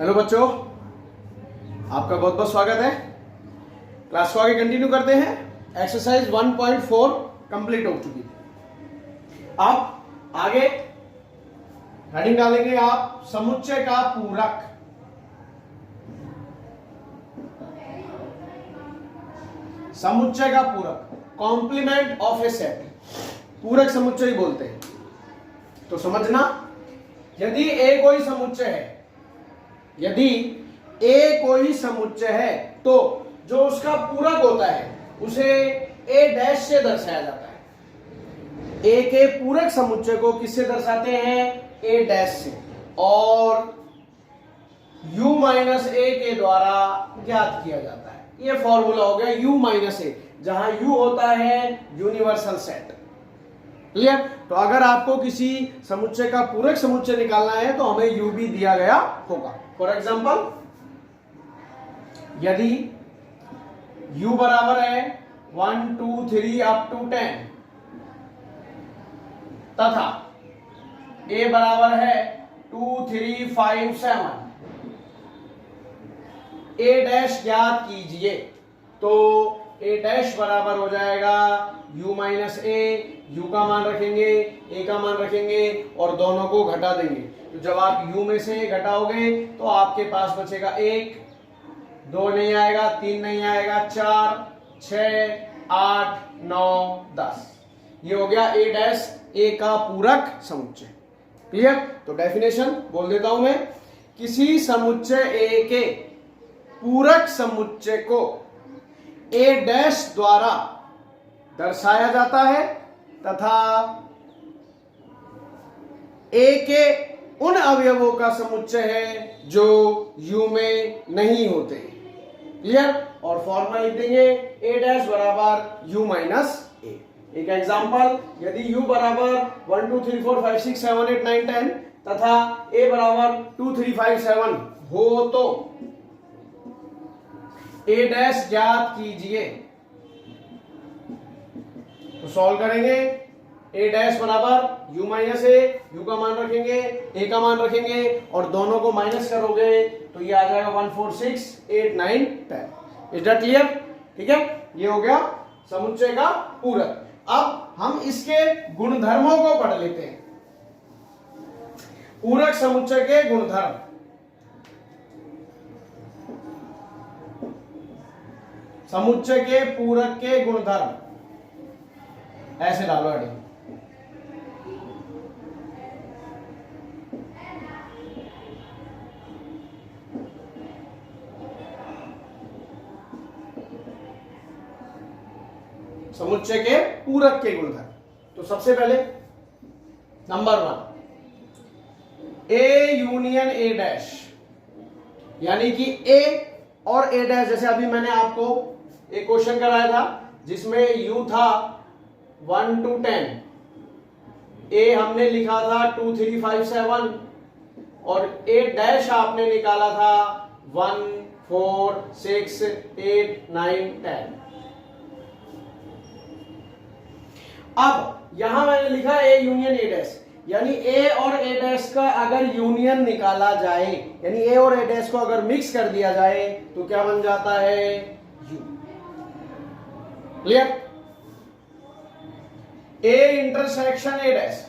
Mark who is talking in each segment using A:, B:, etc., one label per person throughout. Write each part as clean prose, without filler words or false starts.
A: Hello बच्चों, आपका बहुत बहुत स्वागत है। क्लास को आगे कंटिन्यू करते हैं। एक्सरसाइज 1.4 कंप्लीट हो चुकी थी। अब आगे हेडिंग डालेंगे आप समुच्चय का पूरक। समुच्चय का पूरक, कॉम्प्लीमेंट ऑफ ए सेट, पूरक समुच्चय बोलते हैं। तो समझना, यदि ए कोई समुच्चय है, यदि ए कोई समुच्चय है तो जो उसका पूरक होता है उसे ए डैश से दर्शाया जाता है। ए के पूरक समुच्चय को किससे दर्शाते हैं? ए डैश से, और u माइनस ए के द्वारा ज्ञात किया जाता है। यह फॉर्मूला हो गया u माइनस ए, जहां u होता है यूनिवर्सल सेट। क्लियर? तो अगर आपको किसी समुच्चय का पूरक समुच्चय निकालना है तो हमें u भी दिया गया होगा। फॉर एग्जाम्पल, यदि u बराबर है 1 2 3 अप टू 10 तथा a बराबर है 2 3 5 7, a डैश ज्ञात कीजिए, तो a डैश बराबर हो जाएगा u माइनस ए। u का मान रखेंगे, a का मान रखेंगे और दोनों को घटा देंगे। तो जब आप u में से घटाओगे तो आपके पास बचेगा 1, 2 नहीं आएगा, 3 नहीं आएगा, 4 6 8 9 10। ये हो गया a डैश a का पूरक समुच्चय। क्लियर? तो डेफिनेशन बोल देता हूं मैं। किसी समुच्चय a के पूरक समुच्चय को a डैश द्वारा दर्शाया जाता है तथा a के उन अवयवों का समुच्चय है जो u में नहीं होते। क्लियर? और फॉर्मूला लिख देंगे a डैश बराबर u माइनस ए। एक एग्जांपल, यदि u बराबर 1 2 3 4 5 6 7 8 9 10 तथा a बराबर 2 3 5 7 हो तो a डैश ज्ञात कीजिए। तो सॉल्व करेंगे। a डैश बराबर u माइनस ए, u का मान रखेंगे, a का मान रखेंगे और दोनों को माइनस करोगे तो ये आ जाएगा 1 4 6 8 9 10। Is that clear? ठीक है, ये हो गया समुच्चय का पूरक। अब हम इसके गुणधर्मों को पढ़ लेते हैं। पूरक समुच्चय के गुणधर्म। समुच्चय के पूरक के गुणधर्म ऐसे डालो हेडिंग। समुच्चय के पूरक के गुणधर्म। तो सबसे पहले number 1, A union A dash, यानी कि ए और ए डैश। जैसे अभी मैंने आपको एक क्वेश्चन कराया था जिसमें u था 1 to 10, a हमने लिखा था 2 3 5 7 और a डैश आपने निकाला था 1 4 6 8 9 10। अब यहां मैंने लिखा a यूनियन a डैश, यानी a और a डैश का अगर यूनियन निकाला जाए, यानी a और a डैश को अगर मिक्स कर दिया जाए तो क्या बन जाता है? u। Clear? a intersection a dash,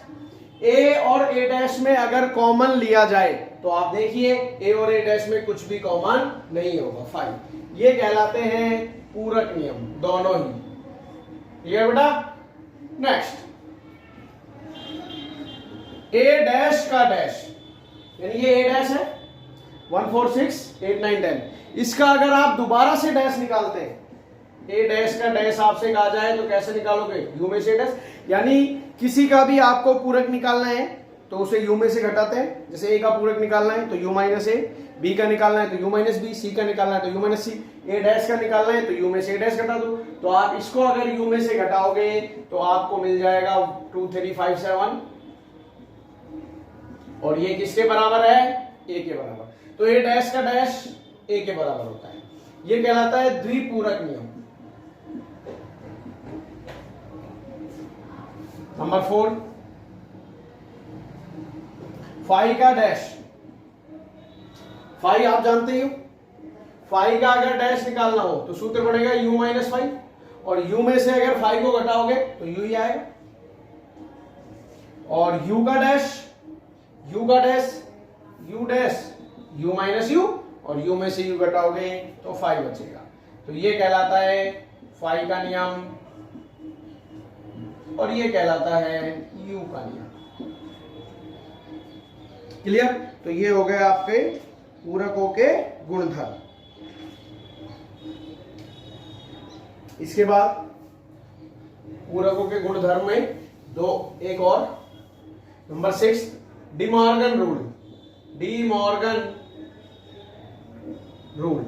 A: a और a डैश में अगर कॉमन लिया जाए तो आप देखिए a और a डैश में कुछ भी कॉमन नहीं होगा, 5। ये कहलाते हैं पूरक नियम, दोनों ही। क्लियर बेटा? नेक्स्ट, a डैश का डैश, यानी ये a डैश है 1 4 6 8 9 10। इसका अगर आप दोबारा से डैश निकालते हैं, a डैश का डैश आपसे कहा जाए तो कैसे निकालोगे? u में से डैश। यानी किसी का भी आपको पूरक निकालना है तो उसे u में से घटाते हैं। जैसे a का पूरक निकालना है तो u माइनस ए, b का निकालना है तो u माइनस बी, c का निकालना है तो u minus C, a dash का निकालना है तो u में से a डैश घटा दो। तो आप इसको अगर u में से घटाओगे तो आपको मिल जाएगा 2 3 5 7, और ये किसके बराबर है? a के बराबर। तो a डैश का डैश a के बराबर होता है। ये कहलाता है द्विपूरक नियम। नंबर 4, फाई का डैश, फाई आप जानते ही हो, फाई का अगर डैश निकालना हो तो सूत्र बनेगा u माइनस फाई, और u में से अगर फाई को घटाओगे तो u ही आएगा, और u का dash u dash u minus u, और u में से u घटाओगे तो फाई बचेगा। तो ये कहलाता है फाई का नियम, और ये कहलाता है u का नियम। क्लियर? तो ये हो गए आपके पूरकों के गुणधर्म। इसके बाद पूरकों के गुणधर्म में एक और नंबर 6 डिमॉर्गन रूल।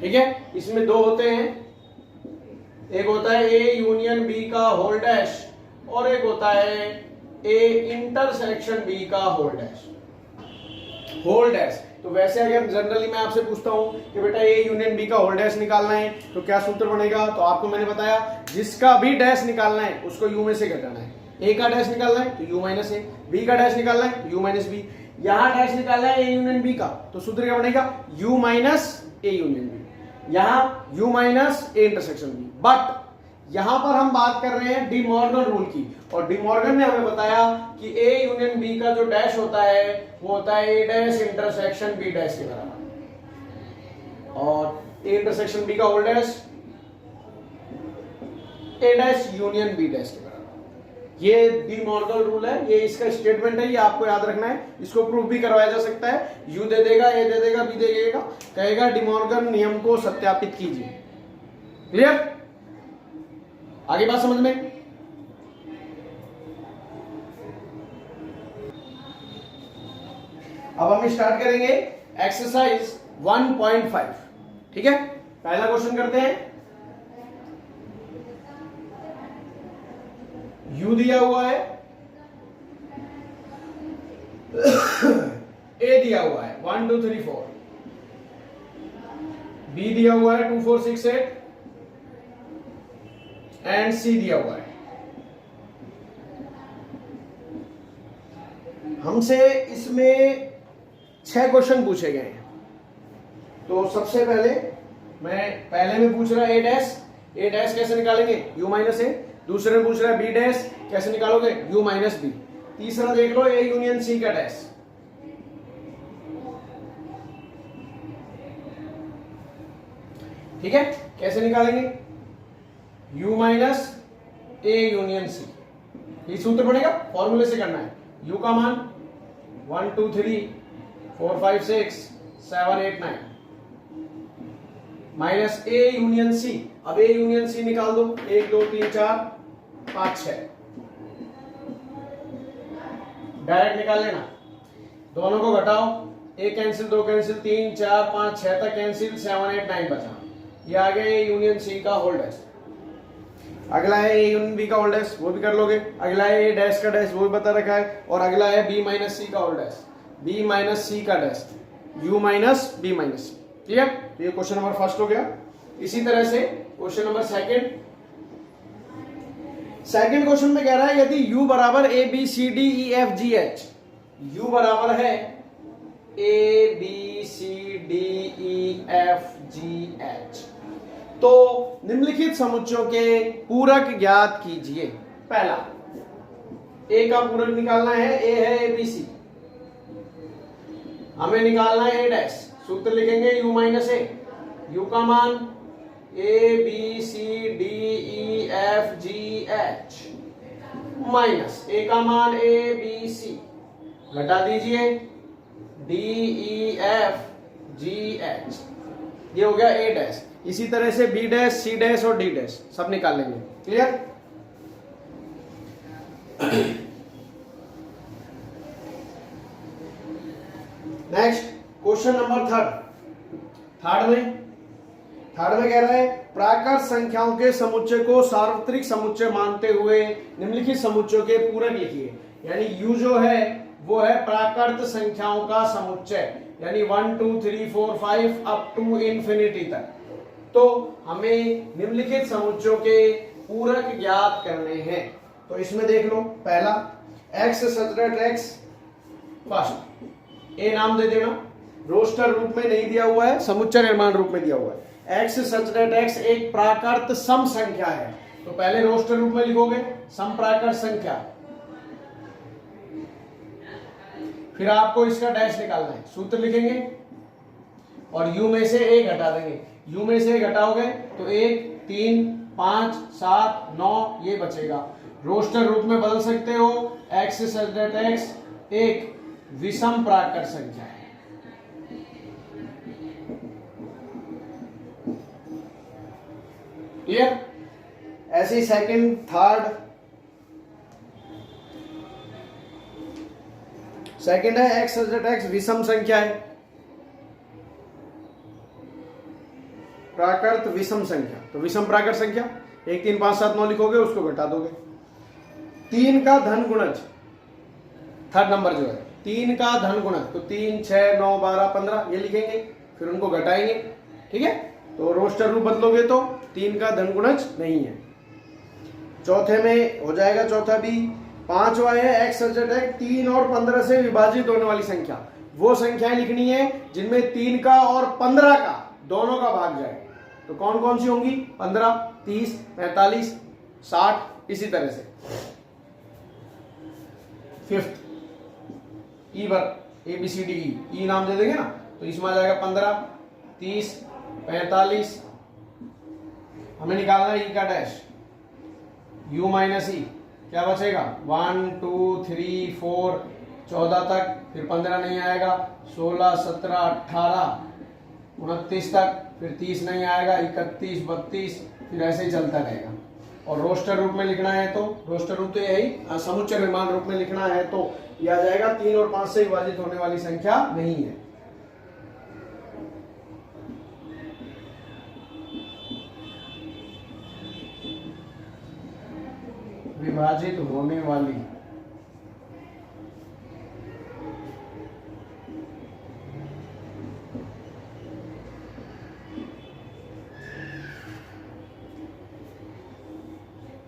A: ठीक है, इसमें दो होते हैं, एक होता है ए यूनियन बी का होल डैश, और एक होता है ए इंटरसेक्शन बी का होल डैश। तो वैसे अगर जनरली मैं आपसे पूछता हूं कि बेटा ए यूनियन बी का होल डैश निकालना है तो क्या सूत्र बनेगा, तो आपको मैंने बताया जिसका भी डैश निकालना है उसको यू में से घटाना है। ए का डैश निकालना है तो यू माइनस ए, बी का डैश निकालना है तो यू माइनस बी, यहां डैश निकालना है ए यूनियन बी का, तो सूत्र क्या बनेगा U minus A union B, यहां U minus A intersection B. But यहां पर हम बात कर रहे हैं डिमॉर्गन रूल की, और डिमॉर्गन ने हमें बताया कि ए यूनियन बी का जो डैश होता है वो होता है ए डैश इंटरसेक्शन बी डैश के बराबर, और ए इंटरसेक्शन बी का होल डैश ए डैश यूनियन बी डैश के बराबर। ये डिमॉर्गन रूल है, ये इसका स्टेटमेंट है, ये आपको याद रखना है। इसको प्रूफ भी करवाया जा सकता है, यू दे देगा, ए दे देगा, बी दे देगा, कहेगा डिमॉर्गन नियम को सत्यापित कीजिए। क्लियर? आगे बात समझ में? अब हम स्टार्ट करेंगे एक्सरसाइज 1.5। ठीक है, पहला क्वेश्चन करते हैं। U दिया हुआ है, A दिया हुआ है 1 2 3 4, B दिया हुआ है 2 4 6 8, एंड C दिया हुआ है। हमसे इसमें 6 क्वेश्चन पूछे गए हैं। तो सबसे पहले में पूछ रहा है ए डैश कैसे निकालेंगे, u माइनस ए। दूसरे में पूछ रहा है बी डैश कैसे निकालोगे, u माइनस बी। तीसरा देख लो ए यूनियन सी का डैश। ठीक है, कैसे निकालेंगे, u minus A union C. ये सूत्र बनेगा, फॉर्मूले से करना है। u का मान 1 2 3 4 5 6 7 8 9 माइनस ए यूनियन सी। अब ए यूनियन सी निकाल दो, 1 2 3 4 5 6, डायरेक्ट निकाल लेना। दोनों को घटाओ, एक कैंसिल, दो कैंसिल, 3 4 5 6 तक कैंसिल, 7 8 9 बचा। ये आ गया ए यूनियन सी का होल डैश। अगला है ए यूनियन बी का होल डैश, वो भी कर लोगे। अगला है ए डैश का डैश, वो भी बता रखा है। और अगला है बी माइनस सी का whole dash, B minus C का dash, U minus B minus C. ठीक है, तो ये क्वेश्चन नंबर फर्स्ट हो गया। इसी तरह से क्वेश्चन नंबर सेकंड क्वेश्चन में कह रहा है यदि u बराबर A B C D E F G H, u बराबर है A B C D E F G H, तो निम्नलिखित समुच्चयों के पूरक ज्ञात कीजिए। पहला ए का पूरक निकालना है, ए है ए बी सी, हमें निकालना है ए डैश। सूत्र लिखेंगे u माइनस ए, u का मान A B C D E F G H minus A का मान ए बी सी, घटा दीजिए D E F G H, ये हो गया ए डैश। इसी तरह से बी डैश, सी डैश और डी डैश सब निकाल लेंगे। Clear? Next question number third में कह रहा है प्राकृत संख्याओं के समुच्चय को सार्वत्रिक समुच्चय मानते हुए निम्नलिखित समुच्चयों के पूरक लिखिए। यानी u जो है वो है प्राकृत संख्याओं का समुच्चय, यानी 1 2 3 4 5 अप टू इंफिनिटी तक। तो हमें निम्नलिखित समुच्चयों के पूरक ज्ञात करने हैं। तो इसमें देख लो, पहला x such that x first, A नाम दे देना, रोस्टर रूप में नहीं दिया हुआ है, समुच्चय निर्माण रूप में दिया हुआ है। x सच दैट x एक प्राकृत सम संख्या है, तो पहले रोस्टर रूप में लिखोगे सम प्राकृत संख्या, फिर आपको इसका डैश निकालना है, सूत्र लिखेंगे और u में से a घटा देंगे, u में से a घटाओगे तो 1 3 5 7 9 ये बचेगा। रोस्टर रूप में बदल सकते हो, x सच दैट x एक विषम प्राकृत संख्या है। क्लियर? ऐसे ही सेकंड थर्ड, सेकंड है x सच दैट x विषम संख्या है, प्राकृत विषम संख्या, तो विषम प्राकृत संख्या 1 3 5 7 9 लिखोगे, उसको घटा दोगे। 3 का धन गुणज, थर्ड नंबर जो है 3 का धन गुणज, तो 3 6 9 12 15 ये लिखेंगे, फिर उनको घटाएंगे। ठीक है, तो रोस्टर रूप बदलोगे तो 3 का धन गुणज नहीं है। चौथे में हो जाएगा, चौथा भी। पांचवा है x सच दैट x 3 और 15 से विभाजित होने वाली संख्या, वो संख्याएं लिखनी है जिनमें 3 का और 15 का दोनों का भाग जाए, तो कौन कौन सी होंगी? 15 30 45 60, इसी तरह से। फिफ्थ ई वर्ग ABCD ई नाम दे देंगे ना, तो इसमें आ जाएगा 15 30 45, हमें निकालना है ई का डैश, u माइनस ई, क्या बचेगा 1 2 3 4 14 तक, फिर 15 नहीं आएगा, 16 17 18 29 तक, फिर 30 नहीं आएगा, 31 32, फिर ऐसे ही चलता रहेगा। और रोस्टर रूप में लिखना है तो, रोस्टर रूप तो यही, समुच्चय निर्माण रूप में लिखना है तो यह आ जाएगा 3 और 5 से विभाजित होने वाली संख्या नहीं है। विभाजित होने वाली,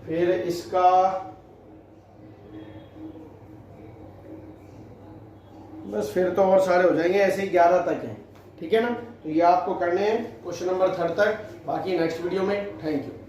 A: फिर इसका बस, फिर तो और सारे हो जाएंगे, ऐसे ही 11 तक हैं। ठीक है ना, तो ये आपको करने हैं क्वेश्चन नंबर 3 तक, बाकी नेक्स्ट वीडियो में। Thank you.